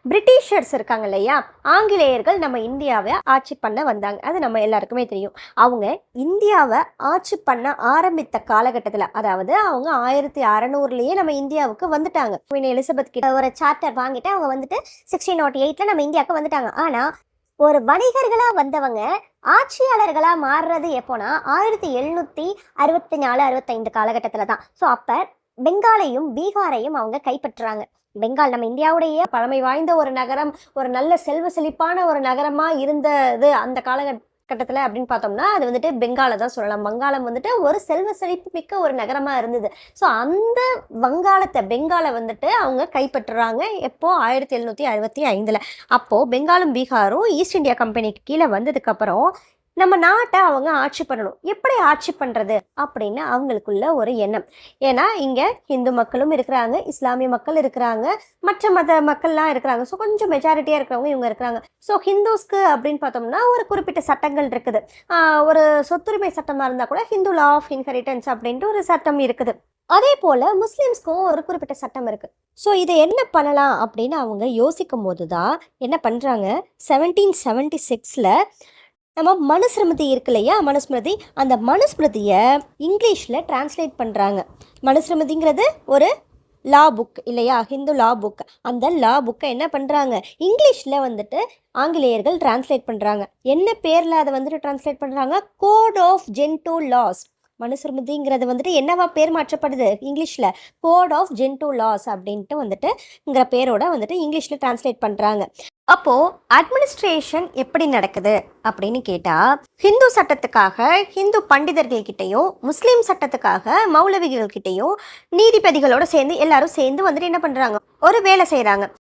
Britishers இருக்காங்க இல்லையா, ஆங்கிலேயர்கள் நம்ம இந்தியாவை ஆட்சி பண்ண வந்தாங்க. அது நம்ம எல்லாருக்குமே தெரியும். அவங்க இந்தியாவை ஆட்சி பண்ண ஆரம்பித்த காலகட்டத்தில், அதாவது அவங்க 1600லயே நம்ம இந்தியாவுக்கு வந்துட்டாங்க. குவீன் எலிசபெத் கிட்ட ஒரு சார்ட்டர் வாங்கிட்டு அவங்க வந்துட்டு 1608ல் நம்ம இந்தியாவுக்கு வந்துட்டாங்க. ஆனால் ஒரு வணிகர்களா வந்தவங்க ஆட்சியாளர்களா மாறுறது எப்போனா 1764 65 காலகட்டத்தில் தான். ஸோ அப்போ பெங்காலையும் பீகாரையும் அவங்க கைப்பற்றுறாங்க. பெங்கால் நம்ம இந்தியாவுடைய பழமை வாய்ந்த ஒரு நகரம், ஒரு நல்ல செல்வ செழிப்பான ஒரு நகரமா இருந்தது அந்த காலகட்டத்தில் அப்படின்னு பார்த்தோம்னா அது வந்துட்டு பெங்காலை தான் சொல்லலாம். வங்காளம் வந்துட்டு ஒரு செல்வ செழிப்பு மிக்க ஒரு நகரமா இருந்தது. ஸோ அந்த பெங்காலை வந்துட்டு அவங்க கைப்பற்றுறாங்க. எப்போ 1765. அப்போ பெங்காலும் பீகாரும் ஈஸ்ட் இந்தியா கம்பெனிக்கு கீழே வந்ததுக்கு அப்புறம் நம்ம நாட்டை அவங்க ஆட்சி பண்ணணும். எப்படி ஆட்சி பண்ணுறது அப்படின்னு அவங்களுக்குள்ள ஒரு எண்ணம். ஏன்னா இங்கே ஹிந்து மக்களும் இருக்கிறாங்க, இஸ்லாமிய மக்கள் இருக்கிறாங்க, மற்ற மத மக்கள்லாம் இருக்கிறாங்க. ஸோ கொஞ்சம் மெஜாரிட்டியாக இருக்கிறவங்க இவங்க இருக்கிறாங்க. ஸோ ஹிந்துஸ்க்கு அப்படின்னு பார்த்தோம்னா ஒரு குறிப்பிட்ட சட்டங்கள் இருக்குது. ஒரு சொத்துரிமை சட்டமாக இருந்தால் கூட ஹிந்து லா ஆஃப் இன்ஹெரிட்டன்ஸ் அப்படின்ட்டு ஒரு சட்டம் இருக்குது. அதே போல் முஸ்லீம்ஸ்க்கும் ஒரு குறிப்பிட்ட சட்டம் இருக்குது. ஸோ இதை என்ன பண்ணலாம் அப்படின்னு அவங்க யோசிக்கும் போது தான் என்ன பண்ணுறாங்க, 1776ல் நம்ம மனுஸ்மிருதி இருக்கு இல்லையா, மனுஸ்மிருதி, அந்த மனுஸ்மிருதியை இங்கிலீஷில் டிரான்ஸ்லேட் பண்ணுறாங்க. மனுஸ்மிருதிங்கிறது ஒரு லா புக் இல்லையா, ஹிந்து லா புக். அந்த லா புக்கை என்ன பண்ணுறாங்க, இங்கிலீஷில் வந்துட்டு ஆங்கிலேயர்கள் டிரான்ஸ்லேட் பண்ணுறாங்க. என்ன பேரில் அதை வந்துட்டு டிரான்ஸ்லேட் பண்ணுறாங்க, கோட் ஆஃப் ஜென்டூ லாஸ். மனுஸ்மிருதிங்கிறது வந்துட்டு என்னவா பேர் மாற்றப்படுது இங்கிலீஷில், கோட் ஆஃப் ஜென்டூ லாஸ் அப்படின்ட்டு வந்துட்டுங்கிற பேரோட வந்துட்டு இங்கிலீஷில் டிரான்ஸ்லேட் பண்ணுறாங்க. அப்போது அட்மினிஸ்ட்ரேஷன் எப்படி நடக்குது அப்படின்னு கேட்டால், ஹிந்து சட்டத்துக்காக ஹிந்து பண்டிதர்கள்கிட்டையும், முஸ்லீம் சட்டத்துக்காக மௌலவிகள்கிட்டையும், நீதிபதிகளோடு சேர்ந்து எல்லாரும் சேர்ந்து வந்துட்டு என்ன பண்ணுறாங்க, ஒரு வேலை செய்கிறாங்க.